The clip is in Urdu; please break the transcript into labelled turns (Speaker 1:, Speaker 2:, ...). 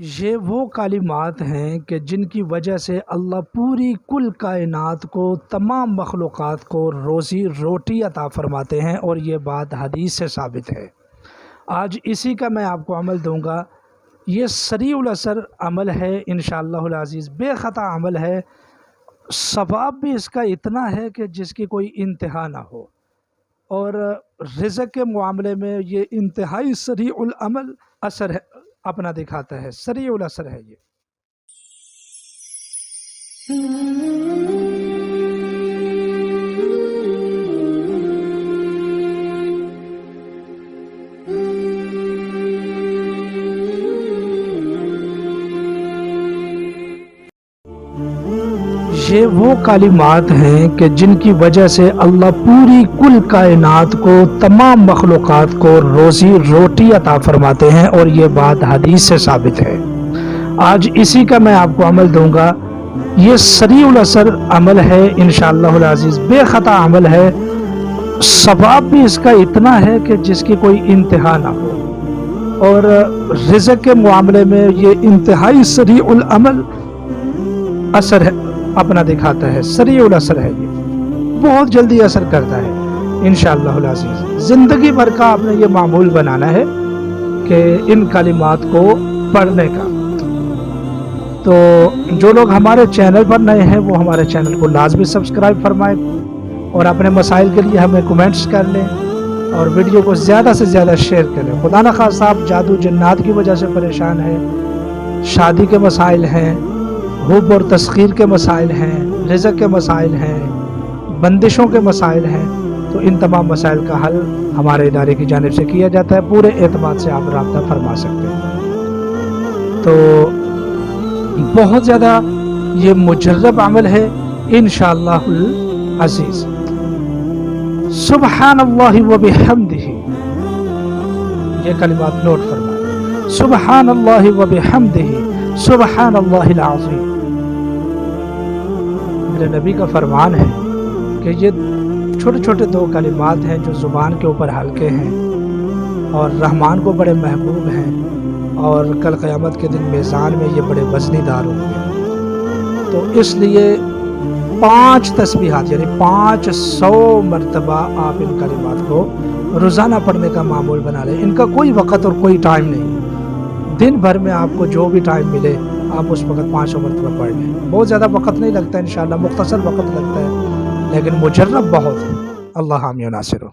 Speaker 1: یہ وہ کلمات ہیں کہ جن کی وجہ سے اللہ پوری کل کائنات کو، تمام مخلوقات کو روزی روٹی عطا فرماتے ہیں، اور یہ بات حدیث سے ثابت ہے۔ آج اسی کا میں آپ کو عمل دوں گا۔ یہ سریع الاثر عمل ہے انشاءاللہ العزیز، بے خطا عمل ہے۔ ثواب بھی اس کا اتنا ہے کہ جس کی کوئی انتہا نہ ہو، اور رزق کے معاملے میں یہ انتہائی سریع العمل اثر ہے اپنا دکھاتا ہے، سریع الاثر ہے یہ۔ یہ وہ کلمات ہیں کہ جن کی وجہ سے اللہ پوری کل کائنات کو، تمام مخلوقات کو روزی روٹی عطا فرماتے ہیں، اور یہ بات حدیث سے ثابت ہے۔ آج اسی کا میں آپ کو عمل دوں گا۔ یہ سریع الاثر عمل ہے انشاءاللہ العزیز، بے خطا عمل ہے۔ ثواب بھی اس کا اتنا ہے کہ جس کی کوئی انتہا نہ ہو، اور رزق کے معاملے میں یہ انتہائی سریع العمل اثر ہے اپنا دکھاتا ہے، سریع الاثر ہے یہ، بہت جلدی اثر کرتا ہے انشاءاللہ العزیز۔ زندگی بھر کا آپ نے یہ معمول بنانا ہے کہ ان کلمات کو پڑھنے کا۔ تو جو لوگ ہمارے چینل پر نئے ہیں وہ ہمارے چینل کو لازمی سبسکرائب فرمائیں، اور اپنے مسائل کے لیے ہمیں کمنٹس کر لیں، اور ویڈیو کو زیادہ سے زیادہ شیئر کریں۔ خدا نخواستہ آپ جادو جنات کی وجہ سے پریشان ہیں، شادی کے مسائل ہیں، حب اور تسخیر کے مسائل ہیں، رزق کے مسائل ہیں، بندشوں کے مسائل ہیں، تو ان تمام مسائل کا حل ہمارے ادارے کی جانب سے کیا جاتا ہے۔ پورے اعتماد سے آپ رابطہ فرما سکتے ہیں۔ تو بہت زیادہ یہ مجرب عمل ہے انشاءاللہ العزیز۔ سبحان اللہ و بحمدہ، یہ کلمات نوٹ فرمائیں۔ سبحان اللہ و بحمدہ، سبحان اللہ العظیم۔ میرے نبی کا فرمان ہے کہ یہ چھوٹے چھوٹے دو کلمات ہیں جو زبان کے اوپر ہلکے ہیں، اور رحمان کو بڑے محبوب ہیں، اور کل قیامت کے دن میزان میں یہ بڑے وزنی دار ہوں گے۔ تو اس لیے 5 تسبیحات یعنی 500 مرتبہ آپ ان کلمات کو روزانہ پڑھنے کا معمول بنا لیں۔ ان کا کوئی وقت اور کوئی ٹائم نہیں، دن بھر میں آپ کو جو بھی ٹائم ملے آپ اس وقت 500 مرتبہ پڑھ لیں۔ بہت زیادہ وقت نہیں لگتا انشاءاللہ، مختصر وقت لگتا ہے، لیکن مجرب بہت ہے۔ اللہ حامی و ناصر ہو۔